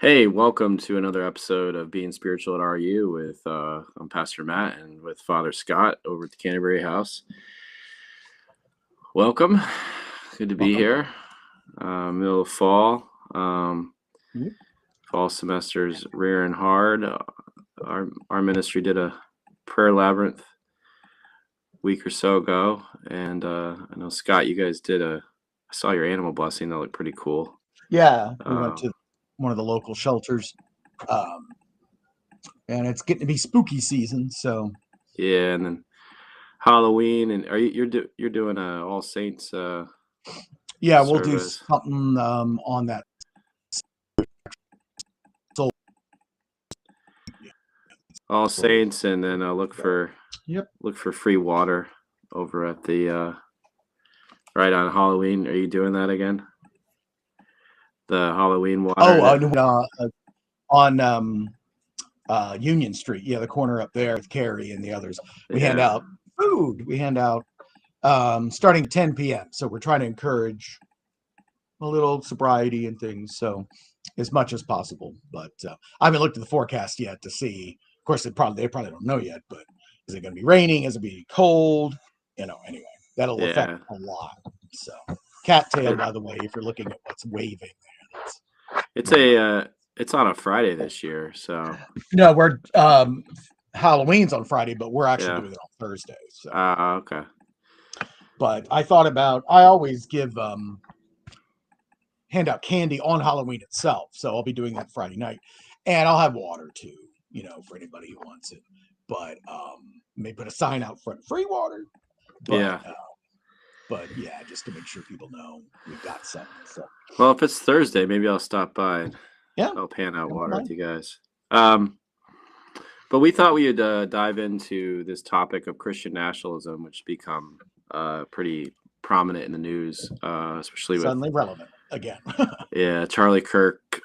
Hey, welcome to another episode of Being Spiritual at RU with I'm Pastor Matt and with Father Scott over at the Canterbury House. Welcome. Good to be Welcome. here. Middle of fall. Yep. Fall semester's rearing hard. Our ministry did a prayer labyrinth a week or so ago, and I know Scott, you guys did I saw your animal blessing. That looked pretty cool. Yeah, we went to one of the local shelters, and it's getting to be spooky season. So Yeah, and then Halloween, and you're doing a All Saints yeah, we'll do service. something on that. All Saints, and then look for Yep. free water over at the right on Halloween. Are you doing that again? The Halloween water. On Union Street. Yeah, the corner up there with Carrie and the others. We hand out food. We hand out starting at 10 p.m. So we're trying to encourage a little sobriety and things. So as much as possible. But I haven't looked at the forecast yet to see. Of course, they probably don't know yet. But is it going to be raining? Is it be cold? Anyway, that'll affect a lot. So cattail, by the way, if you're looking at what's waving there. It's on a Friday this year, so no, we're Halloween's on Friday, but we're actually doing it on Thursday. So okay. But I always give hand out candy on Halloween itself, so I'll be doing that Friday night, and I'll have water too, for anybody who wants it. But may put a sign out front, free water. But, but yeah, just to make sure people know we've got something. So. Well, if it's Thursday, maybe I'll stop by and I'll pan out water with you guys. But we thought we would dive into this topic of Christian nationalism, which become pretty prominent in the news, especially suddenly relevant again. Yeah, Charlie Kirk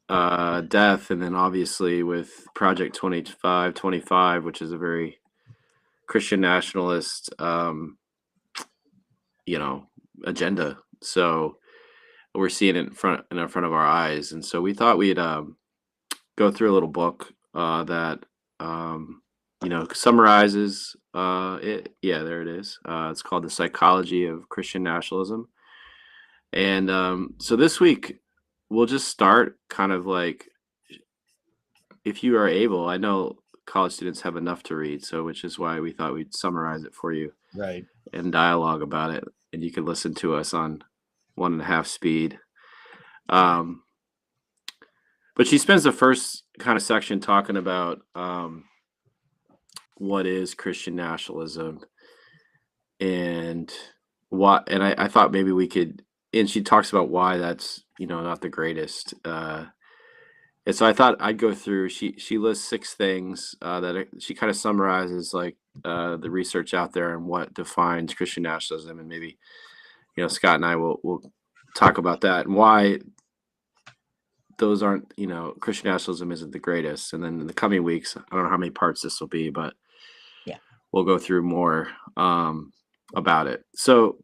death, and then obviously with Project 2525, which is a very Christian nationalist, agenda. So we're seeing it in front of our eyes, and so we thought we'd go through a little book that summarizes it. Yeah, there it is. It's called The Psychology of Christian Nationalism. And so this week we'll just start kind of like, if you are able, I know college students have enough to read, so which is why we thought we'd summarize it for you, right, and dialogue about it, and you can listen to us on 1.5 speed. But she spends the first kind of section talking about what is Christian nationalism and what, and I thought maybe we could, and she talks about why that's not the greatest. And so I thought I'd go through. She lists 6 things that she kind of summarizes, like the research out there and what defines Christian nationalism, and maybe Scott and I will talk about that and why those aren't, Christian nationalism isn't the greatest. And then in the coming weeks, I don't know how many parts this will be, but yeah, we'll go through more about it. So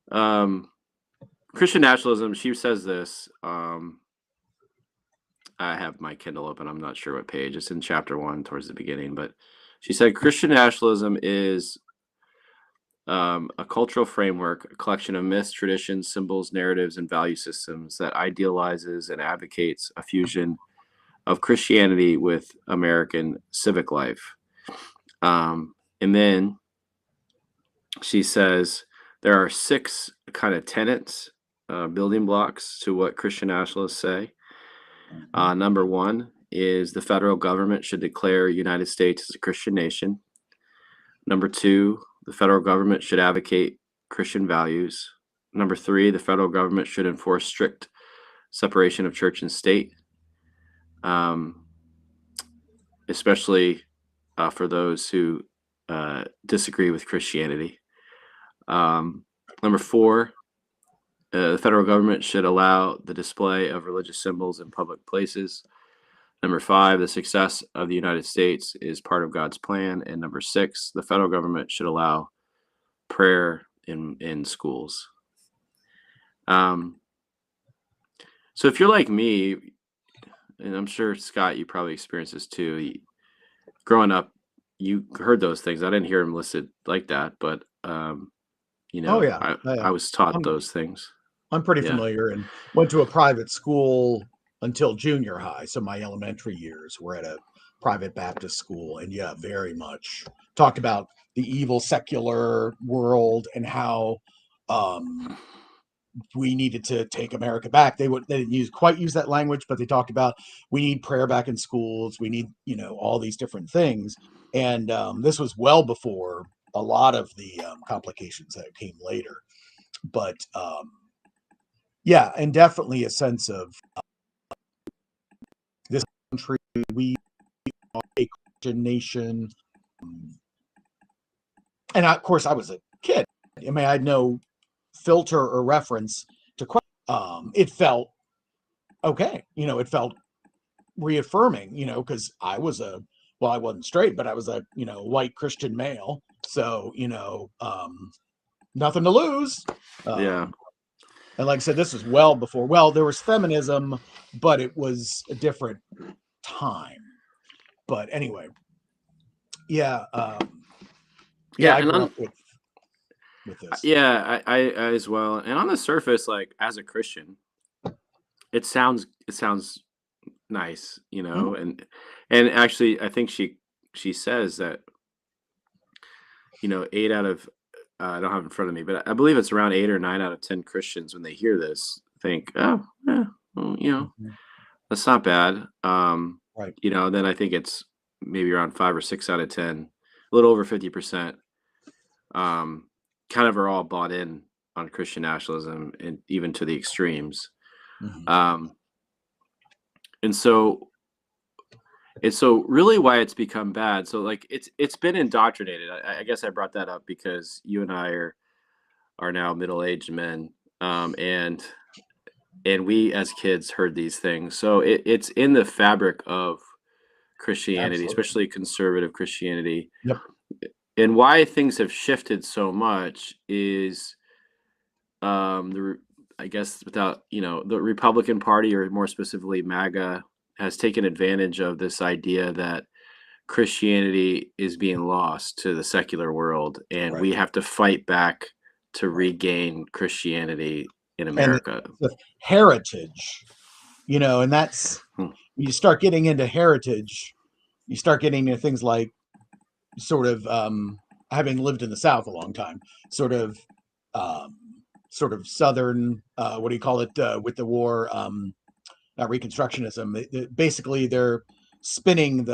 Christian nationalism, she says this. I have my Kindle open. I'm not sure what page. It's in chapter 1 towards the beginning, but she said Christian nationalism is a cultural framework, a collection of myths, traditions, symbols, narratives, and value systems that idealizes and advocates a fusion of Christianity with American civic life. And then she says there are 6 kind of tenets, building blocks to what Christian nationalists say. Number 1 is the federal government should declare United States as a Christian nation. Number 2, the federal government should advocate Christian values. Number 3, the federal government should enforce strict separation of church and state, especially for those who disagree with Christianity. Number 4, the federal government should allow the display of religious symbols in public places. Number 5, the success of the United States is part of God's plan. And number 6, the federal government should allow prayer in schools. So if you're like me, and I'm sure Scott, you probably experienced this too. Growing up, you heard those things. I didn't hear them listed like that, but Oh yeah, I was taught I'm those things. I'm pretty Yeah. familiar and went to a private school until junior high. So my elementary years were at a private Baptist school. And yeah, very much talked about the evil secular world and how um, we needed to take America back. They didn't quite use that language, but they talked about we need prayer back in schools. We need, all these different things. And this was well before a lot of the complications that came later. But yeah, and definitely a sense of this country, we are a Christian nation. And of course, I was a kid. I mean, I had no filter or reference to question. It felt okay. It felt reaffirming, because I wasn't straight, but I was a, white Christian male. So, nothing to lose. Yeah. And like I said, this was well before, there was feminism, but it was a different time. But anyway, yeah, Yeah, I and grew on up with this. yeah, I as well. And on the surface, like as a Christian, it sounds nice, Mhm. and actually I think she says that, 8 out of I don't have it in front of me, but I believe it's around 8 or 9 out of 10 Christians when they hear this think, "Oh, yeah, well, Mhm. that's not bad." Right. Then I think it's maybe around 5 or 6 out of 10, a little over 50%, um, kind of are all bought in on Christian nationalism and even to the extremes. Mhm. Um, and so really why it's become bad. So like it's been indoctrinated. I guess I brought that up because you and I are now middle-aged men. And we as kids heard these things. So it's in the fabric of Christianity, Absolutely. especially conservative Christianity. Yep. And why things have shifted so much is I guess without, the Republican Party, or more specifically MAGA, has taken advantage of this idea that Christianity is being lost to the secular world, and Right. we have to fight back to Right. regain Christianity in And America. the heritage, and that's Hmm. when you start getting into heritage, you start getting into things like sort of having lived in the South a long time, sort of um, sort of Southern, what do you call it, with the war, not Reconstructionism. Basically, they're spinning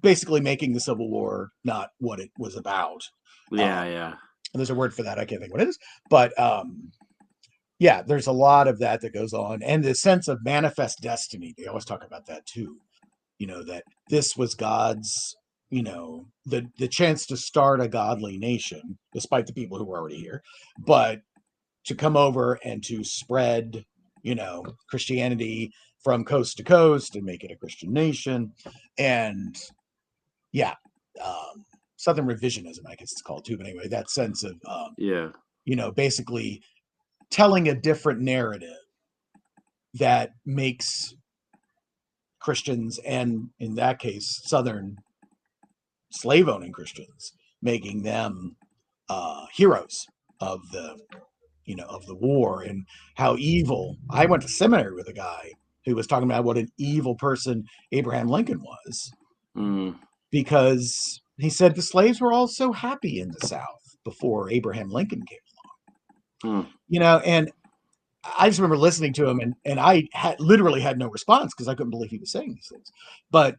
basically making the Civil War not what it was about. Yeah, Um, yeah. there's a word for that. I can't think what it is, but yeah, there's a lot of that goes on, and the sense of manifest destiny. They always talk about that too. That this was God's, the chance to start a godly nation, despite the people who were already here, but to come over and to spread, Christianity from coast to coast and make it a Christian nation. And yeah, um, Southern revisionism, I guess it's called too. But anyway, that sense of, Yeah. basically telling a different narrative that makes Christians, and in that case, Southern slave owning Christians, making them heroes of the war, and how evil. I went to seminary with a guy who was talking about what an evil person Abraham Lincoln was, Mm, because he said the slaves were all so happy in the South before Abraham Lincoln came. mm. And I just remember listening to him, and I literally had no response because I couldn't believe he was saying these things. But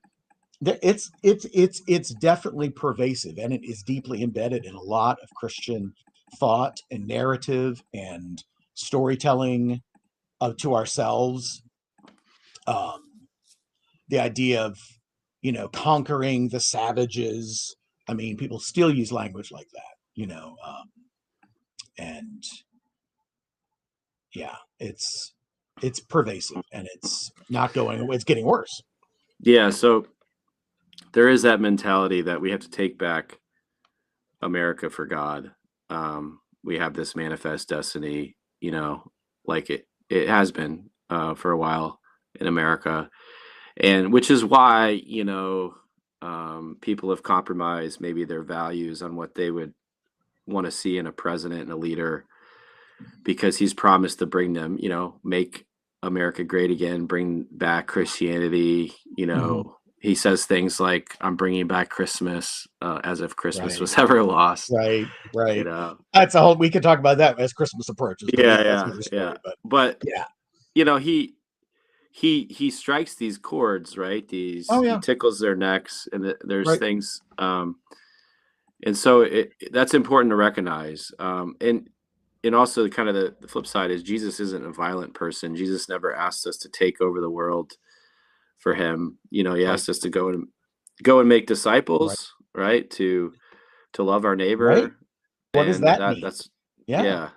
it's definitely pervasive, and it is deeply embedded in a lot of Christian thought and narrative and storytelling to ourselves. Um, the idea of conquering the savages. I mean, people still use language like that, and yeah, it's pervasive, and it's not going away. It's getting worse. Yeah, so there is that mentality that we have to take back America for God. We have this manifest destiny, like it has been for a while. in America, and which is why people have compromised maybe their values on what they would want to see in a president and a leader, because he's promised to bring them, make America great again, bring back Christianity. Mhm. He says things like, "I'm bringing back Christmas," as if Christmas Right. was ever lost. Right. You Right. know, That's a whole. We could talk about that as Christmas approaches, but yeah, yeah, that's yeah, another yeah. story. But But yeah. he strikes these chords, right? Oh He yeah. tickles their necks, and there's Right. things, and so that's important to recognize. And also kind of the flip side is Jesus isn't a violent person. Jesus never asked us to take over the world for him. He Right. asked us to go and make Right. disciples, right? To love our Right. neighbor, What does and that mean? that's Yeah. yeah.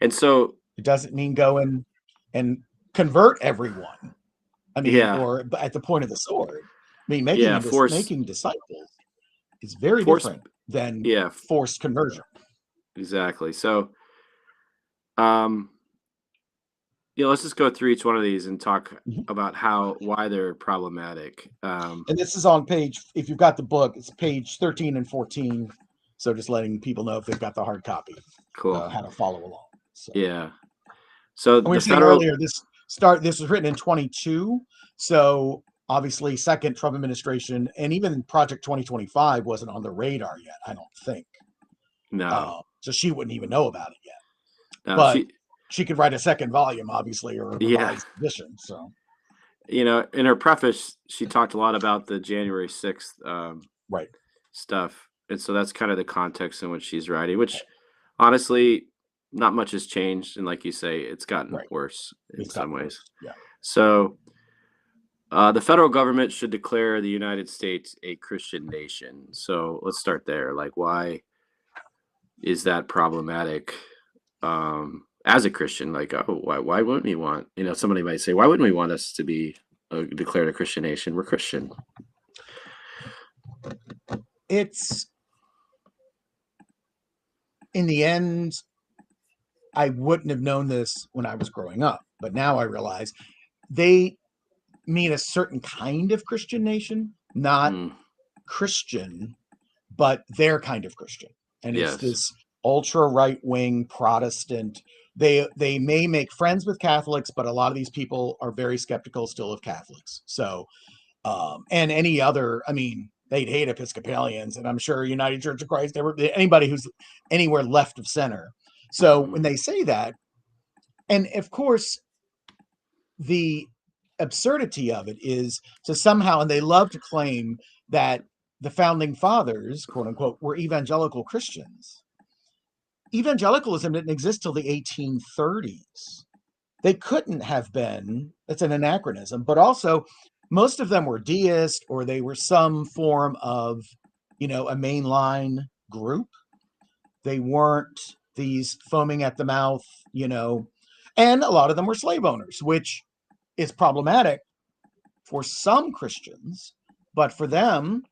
And so It doesn't mean go and convert everyone. I mean, yeah, or but at the point of the sword. I mean, yeah, making disciples is very force different than yeah, forced conversion. exactly. So um let's just go through each one of these and talk Mhm. about why they're problematic. And this is on page, if you've got the book, it's page 13 and 14. So just letting people know if they've got the hard copy, Cool. how to follow along. So, Yeah. So and we were the saying federal earlier, this was written in 22. So obviously, second Trump administration, and even Project 2025 wasn't on the radar yet, I don't think. no. So she wouldn't even know about it yet. No, But she could write a second volume, obviously, or a yeah. revised edition. So, In her preface, she talked a lot about the January 6th right. stuff. And so that's kind of the context in which she's writing, which honestly, not much has changed. And like you say, it's gotten Right. worse in It's some gotten ways. worse. Yeah. So the federal government should declare the United States a Christian nation. So let's start there. Like, why is that problematic? As a Christian, like, oh, why wouldn't we want, somebody might say, why wouldn't we want us to be declared a Christian nation? We're Christian. It's in the end, I wouldn't have known this when I was growing up, but now I realize they mean a certain kind of Christian nation, not Mm, Christian, but their kind of Christian. And it's yes. this ultra right wing Protestant. They may make friends with Catholics, but a lot of these people are very skeptical still of Catholics. So and any other, I mean, they'd hate Episcopalians, and I'm sure United Church of Christ, anybody who's anywhere left of center. So Mm, when they say that, and of course, the absurdity of it is to somehow, and they love to claim that the founding fathers, quote unquote, were evangelical Christians. Evangelicalism didn't exist till the 1830s. They couldn't have been, that's an anachronism, but also most of them were deist or they were some form of, a mainline group. They weren't these foaming at the mouth, and a lot of them were slave owners, which is problematic for some Christians, but for them,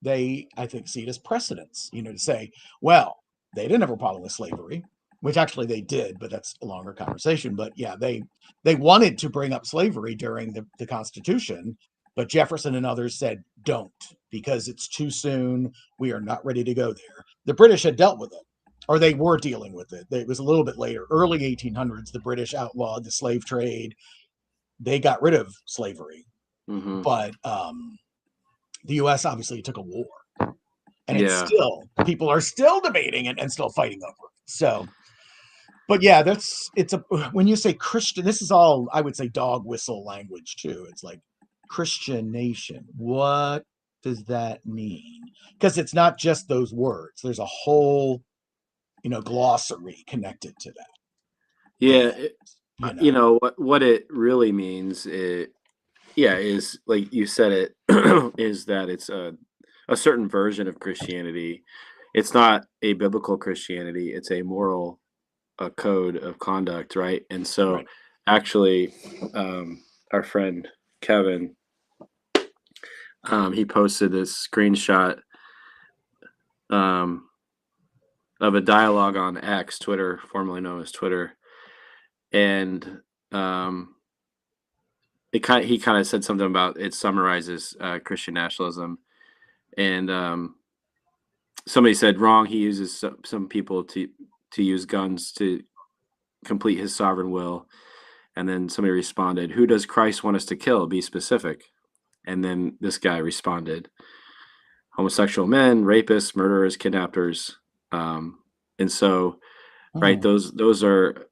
they, I think, see it as precedence, to say, well, they didn't have a problem with slavery, which actually they did, but that's a longer conversation. But yeah, they wanted to bring up slavery during the Constitution, but Jefferson and others said, don't, because it's too soon. We are not ready to go there. The British had dealt with it, or they were dealing with it. It was a little bit later, early 1800s, the British outlawed the slave trade. They got rid of slavery, hmm but the U.S. obviously took a war, and it's Yeah. still, people are still debating it and still fighting over it. So, but yeah, it's a, when you say Christian, this is all, I would say, dog whistle language too. It's like Christian nation. What does that mean? Because it's not just those words. There's a whole, glossary connected to that. Yeah. And you You know, know what it really means. Is like you said it is that it's a certain version of Christianity. It's not a biblical Christianity. It's a moral code of conduct, right? And so, right. actually, our friend Kevin, he posted this screenshot um, of a dialogue on X, Twitter, formerly known as Twitter, and um, he kind of said something about it summarizes Christian nationalism, and somebody said wrong. He uses some people to use guns to complete his sovereign will, and then somebody responded, "Who does Christ want us to kill? Be specific." And then this guy responded, "Homosexual men, rapists, murderers, kidnappers." And so, right, those are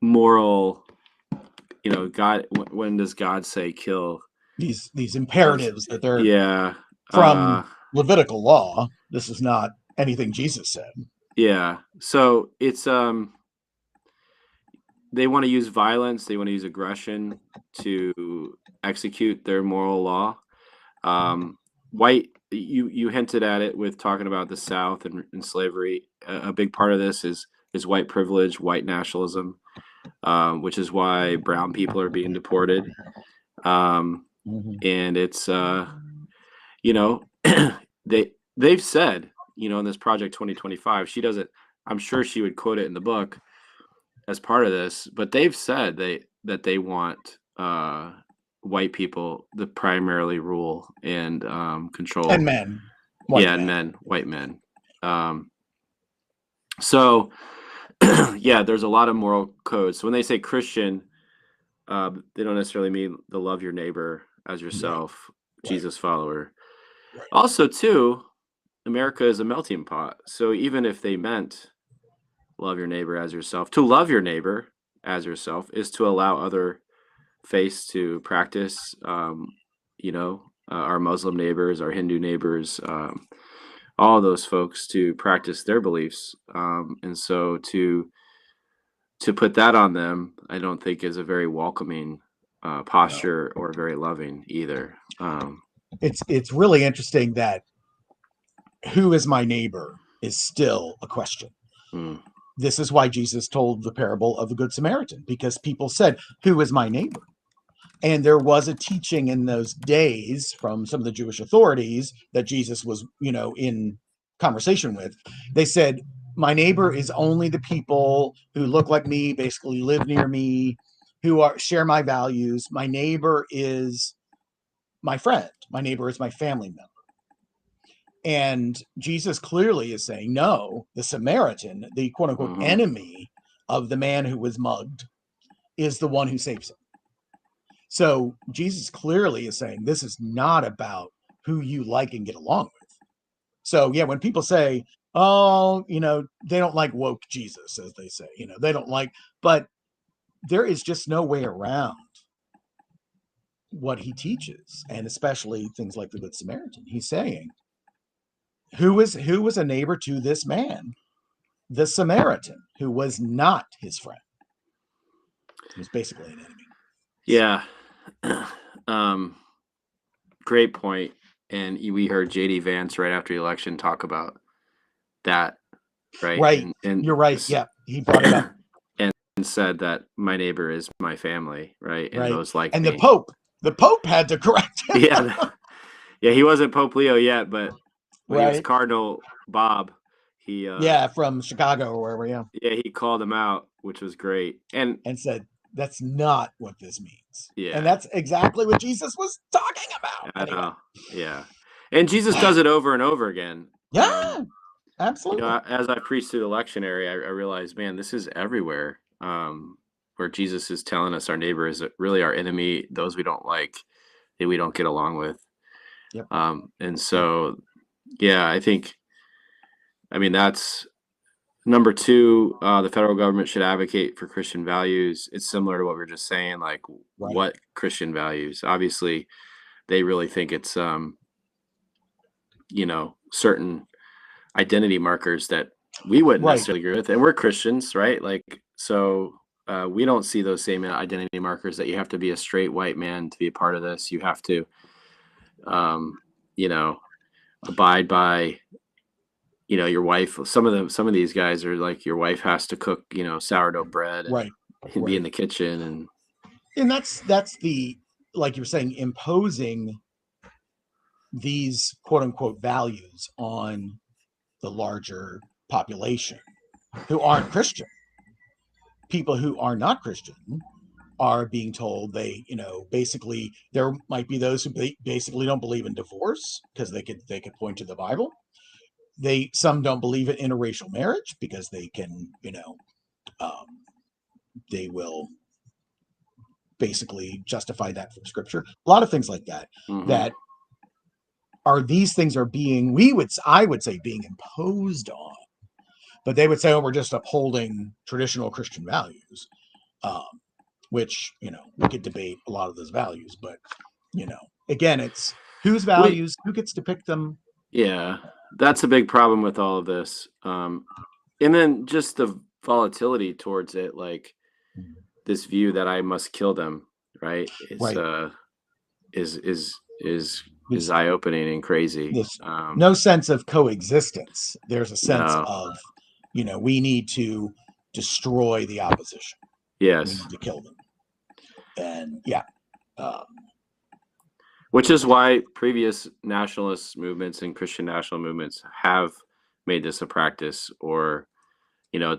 moral. God. When does God say kill? These imperatives that they're Yeah. from Levitical law. This is not anything Jesus said. Yeah. So it's they want to use violence, they want to use aggression to execute their moral law. White, you hinted at it with talking about the South and slavery. A big part of this is white privilege, white nationalism, which is why brown people are being deported. And it's they've said, in this Project 2025, she doesn't. I'm sure she would quote it in the book as part of this, but they've said that they want white people to primarily rule and control, and men, white men. So yeah, there's a lot of moral codes. So when they say Christian, they don't necessarily mean the love your neighbor as yourself, Jesus follower. Also, too, America is a melting pot. So even if they meant love your neighbor as yourself, to love your neighbor as yourself is to allow other faiths to practice, our Muslim neighbors, our Hindu neighbors, all of those folks to practice their beliefs. And so to put that on them, I don't think is a very welcoming posture or very loving either. It's really interesting that who is my neighbor is still a question. This is why Jesus told the parable of the Good Samaritan, because people said, who is my neighbor? And there was a teaching in those days from some of the Jewish authorities that Jesus was, in conversation with. They said, my neighbor is only the people who look like me, basically live near me, who share my values. My neighbor is my friend. My neighbor is my family member. And Jesus clearly is saying, no, the Samaritan, the quote unquote enemy of the man who was mugged, is the one who saves him. So Jesus clearly is saying this is not about who you like and get along with. So yeah, when people say, oh, they don't like woke Jesus, as they say, they don't like, but there is just no way around what he teaches, and especially things like the Good Samaritan. He's saying, who was a neighbor to this man? The Samaritan, who was not his friend. He was basically an enemy. Yeah. Great point. And we heard J.D. Vance right after the election talk about that, right? Right. And you're right. Yeah, he brought it up and said that my neighbor is my family, right? And those like and me. The Pope had to correct him. Yeah, he wasn't Pope Leo yet, but when he was Cardinal Bob, he from Chicago or wherever. Yeah, he called him out, which was great, and said that's not what this means. Yeah, and that's exactly what Jesus was talking about. I know. Yeah, and Jesus does it over and over again. Yeah, absolutely. As I preached through the lectionary, I realized, man, this is everywhere. Where Jesus is telling us our neighbor is really our enemy, those we don't like, that we don't get along with. Yep. And so, yeah, I mean, that's number two. The federal government should advocate for Christian values. It's similar to what we were just saying, like what Christian values. Obviously, they really think it's, certain identity markers that we wouldn't necessarily agree with. And we're Christians, right? So we don't see those same identity markers that you have to be a straight white man to be a part of this. You have to, abide by, your wife. Some of these guys are like, your wife has to cook, sourdough bread and be in the kitchen. And that's the, like you're saying, imposing these quote unquote values on the larger population who aren't Christian. People who are not Christian are being told they, basically there might be those who basically don't believe in divorce because they could point to the Bible. Some don't believe in interracial marriage because they can, um, they will basically justify that from scripture. A lot of things like that. That these things are being, I would say, being imposed on, but they would say, oh, we're just upholding traditional Christian values, which, we could debate a lot of those values, but, again, it's whose values, who gets to pick them. Yeah, that's a big problem with all of this. And then just the volatility towards it, like this view that I must kill them, right? Is eye-opening and crazy. No sense of coexistence. There's a sense No. of, we need to destroy the opposition. Yes. We need to kill them. And which is why previous nationalist movements and Christian national movements have made this a practice, or, at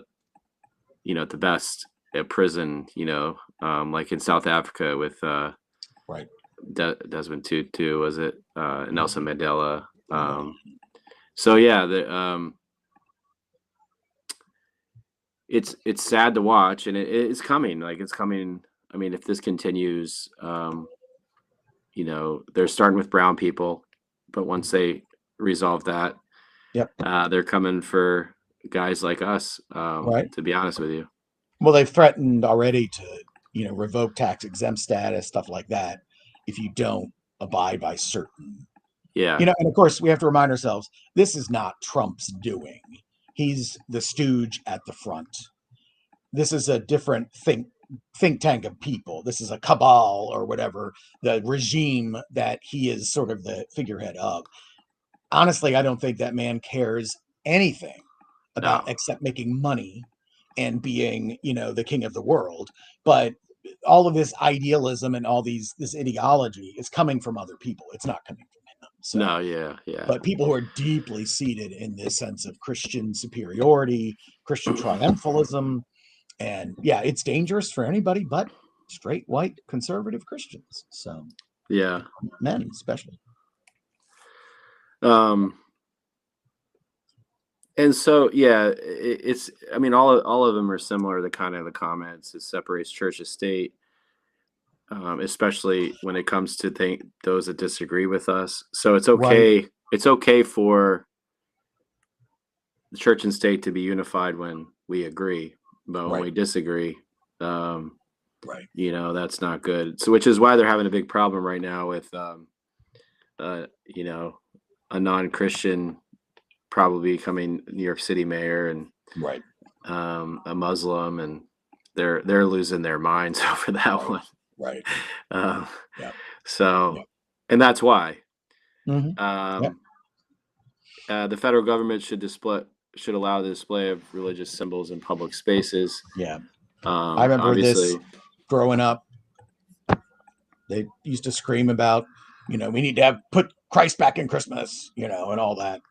the best, a prison, like in South Africa with Desmond Tutu, was it Nelson Mandela? So yeah, it's sad to watch, and it's coming. Like, it's coming. I mean, if this continues, they're starting with brown people, but once they resolve that, they're coming for guys like us. To be honest with you. Well, they've threatened already to, revoke tax exempt status, stuff like that, if you don't abide by certain. Yeah. And of course, we have to remind ourselves, this is not Trump's doing. He's the stooge at the front. This is a different think tank of people. This is a cabal or whatever, the regime that he is sort of the figurehead of. Honestly, I don't think that man cares anything about except making money and being, the king of the world. But all of this idealism and all this ideology is coming from other people. It's not coming from him. So, no, yeah. But people who are deeply seated in this sense of Christian superiority, Christian triumphalism, and it's dangerous for anybody but straight white conservative Christians. So men especially. And so it's, I mean, all of them are similar. The kind of the comments, it separates church and state, especially when it comes to those that disagree with us. So it's okay. Right. It's okay for the church and state to be unified when we agree, but when we disagree, that's not good. So, which is why they're having a big problem right now with, a non-Christian probably becoming New York City mayor, and a Muslim, and they're losing their minds over that one. Right. So, and that's why. The federal government should allow the display of religious symbols in public spaces. Yeah. I remember this growing up. They used to scream about, we need to put Christ back in Christmas, and all that.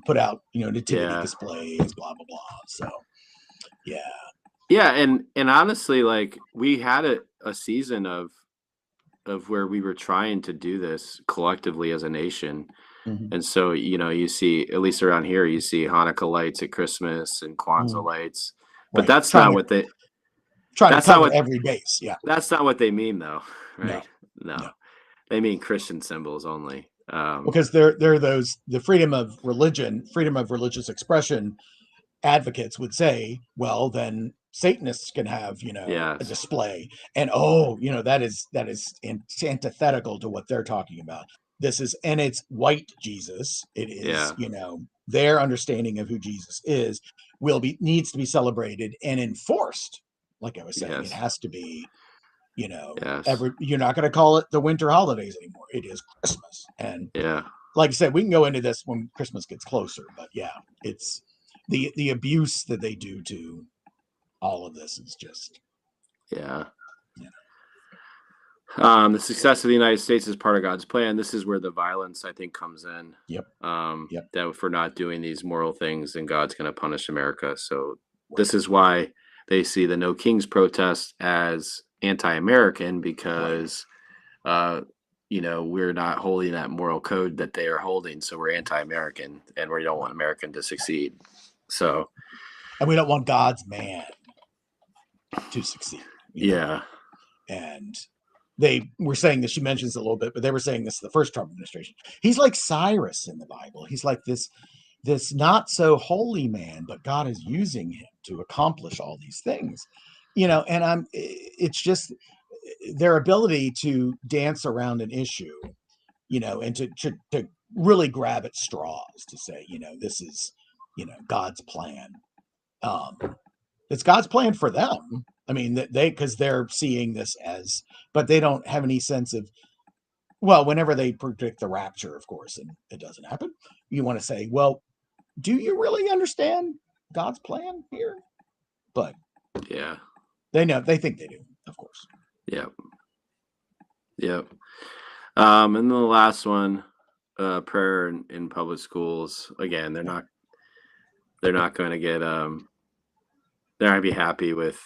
Put out, nativity displays, blah, blah, blah. So, and honestly, like, we had a season of where we were trying to do this collectively as a nation. And so, you see, at least around here, you see Hanukkah lights at Christmas and Kwanzaa lights, but that's not what they try to cover every base. Yeah. That's not what they mean, though. Right. No. They mean Christian symbols only. Because they're the freedom of religious expression advocates would say, well, then Satanists can have, a display, and that is antithetical to what they're talking about. And it's white Jesus. It is, their understanding of who Jesus is needs to be celebrated and enforced. Like I was saying, it has to be, you're not going to call it the winter holidays anymore. It is Christmas. And like I said, we can go into this when Christmas gets closer, but it's the abuse that they do to all of this is just, the success of the United States is part of God's plan. This is where the violence, I think, comes in. That if we're not doing these moral things, then God's going to punish America. So this is why they see the No Kings protest as anti-American because, we're not holding that moral code that they are holding, so we're anti-American and we don't want American to succeed. So, and we don't want God's man to succeed. Yeah. And they were saying this, she mentions it a little bit, but they were saying this the first Trump administration. He's like Cyrus in the Bible. He's like this not so holy man, but God is using him to accomplish all these things, and it's just their ability to dance around an issue, and to really grab at straws to say, this is, God's plan. It's God's plan for them. I mean, because they're seeing this as, but they don't have any sense of, well, whenever they predict the rapture, of course, and it doesn't happen, you want to say, well, do you really understand God's plan here? But yeah, they think they do, of course. Yep. And then the last one, prayer in public schools. Again, they're not going to get they're not gonna be happy with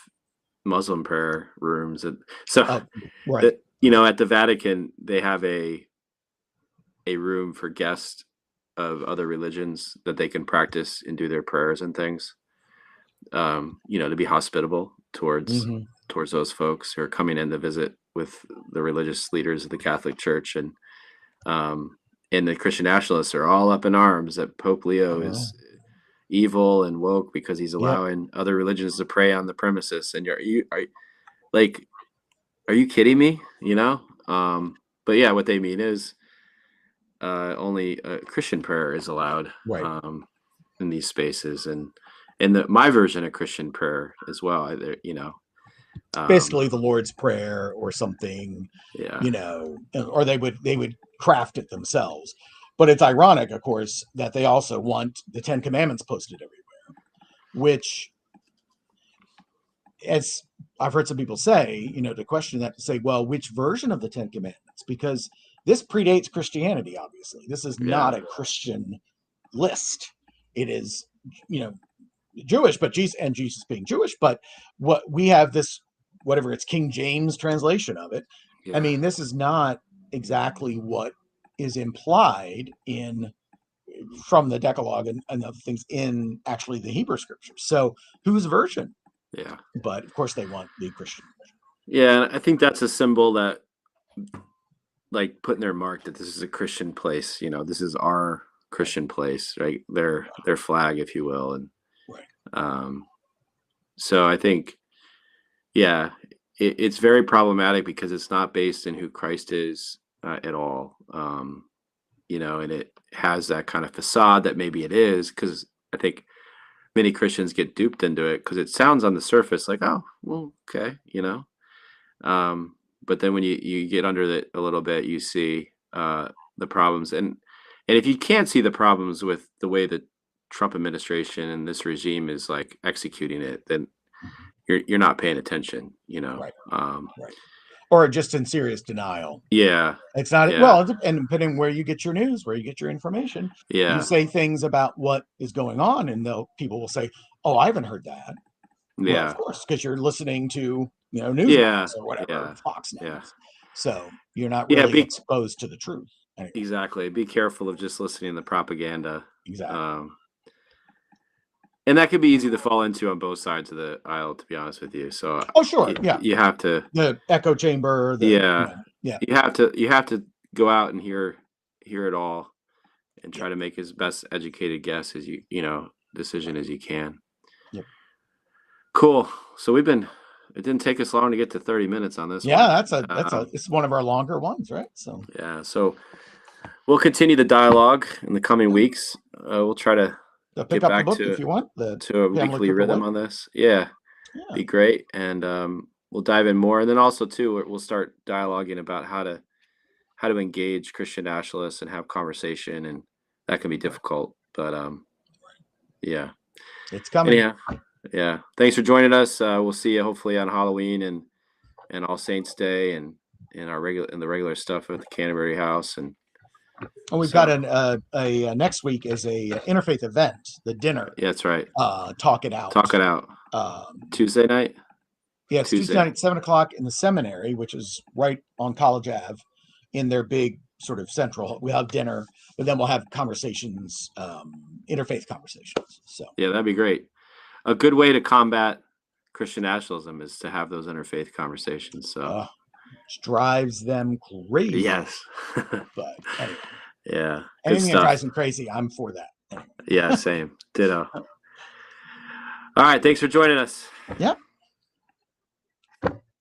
Muslim prayer rooms. So right. At the Vatican, they have a room for guests of other religions that they can practice and do their prayers and things. To be hospitable towards those folks who are coming in to visit with the religious leaders of the Catholic Church, and the Christian nationalists are all up in arms that Pope Leo is evil and woke because he's allowing other religions to pray on the premises. And are you kidding me? But yeah, what they mean is only Christian prayer is allowed in these spaces, and my version of Christian prayer as well. Basically the Lord's Prayer or something, or they would craft it themselves. But it's ironic, of course, that they also want the 10 Commandments posted everywhere, which, as I've heard some people say, to question that, to say, well, which version of the 10 Commandments? Because this predates Christianity, obviously. This is not a Christian list. It is, Jewish, but Jesus being Jewish. But what we have this, whatever it's King James translation of it. Yeah. I mean, this is not exactly what is implied from the Decalogue and other things in actually the Hebrew scriptures. So whose version? Yeah. But of course they want the Christian version. Yeah, I think that's a symbol that, like, putting their mark that this is a Christian place. This is our Christian place, right? Their flag, if you will. And so I think, it's very problematic because it's not based in who Christ is at all. And it has that kind of facade that maybe it is, because I think many Christians get duped into it because it sounds on the surface like, oh, well, okay, but then when you get under it a little bit, you see the problems. And if you can't see the problems with the way the Trump administration and this regime is like executing it, then you're not paying attention, Right. Or just in serious denial. Yeah. It's not, well, and depending where you get your news, where you get your information, you say things about what is going on, and people will say, oh, I haven't heard that. Yeah. Well, of course, because you're listening to, Newsmax or whatever, Fox News. Yeah. So you're not really exposed to the truth. Anyway. Exactly. Be careful of just listening to propaganda. Exactly. And that could be easy to fall into on both sides of the aisle, to be honest with you. So, sure, you have to, the echo chamber. You have to go out and hear it all, and try to make as best educated guess as decision as you can. Yep. Cool. So it didn't take us long to get to 30 minutes on this. Yeah, one. It's one of our longer ones, right? So so we'll continue the dialogue in the coming weeks. We'll try to pick up the book if you want to a weekly rhythm on this. Be great. And we'll dive in more, and then also too we'll start dialoguing about how to engage Christian nationalists and have conversation, and that can be difficult, but it's coming. Thanks for joining us. We'll see you hopefully on Halloween and All Saints Day, and in the regular stuff at the Canterbury House. And we've got a next week is a interfaith event, the dinner. Yeah, that's right. Talk it out. Tuesday night. Yeah, it's Tuesday night at 7:00 in the seminary, which is right on College Ave, in their big sort of central. We'll have dinner, but then we'll have conversations, interfaith conversations. So yeah, that'd be great. A good way to combat Christian nationalism is to have those interfaith conversations. So which drives them crazy. yes. But anyway, Yeah. anything that drives them crazy, I'm for that. Anyway. Yeah, same. Ditto. All right. Thanks for joining us. Yeah.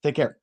Take care.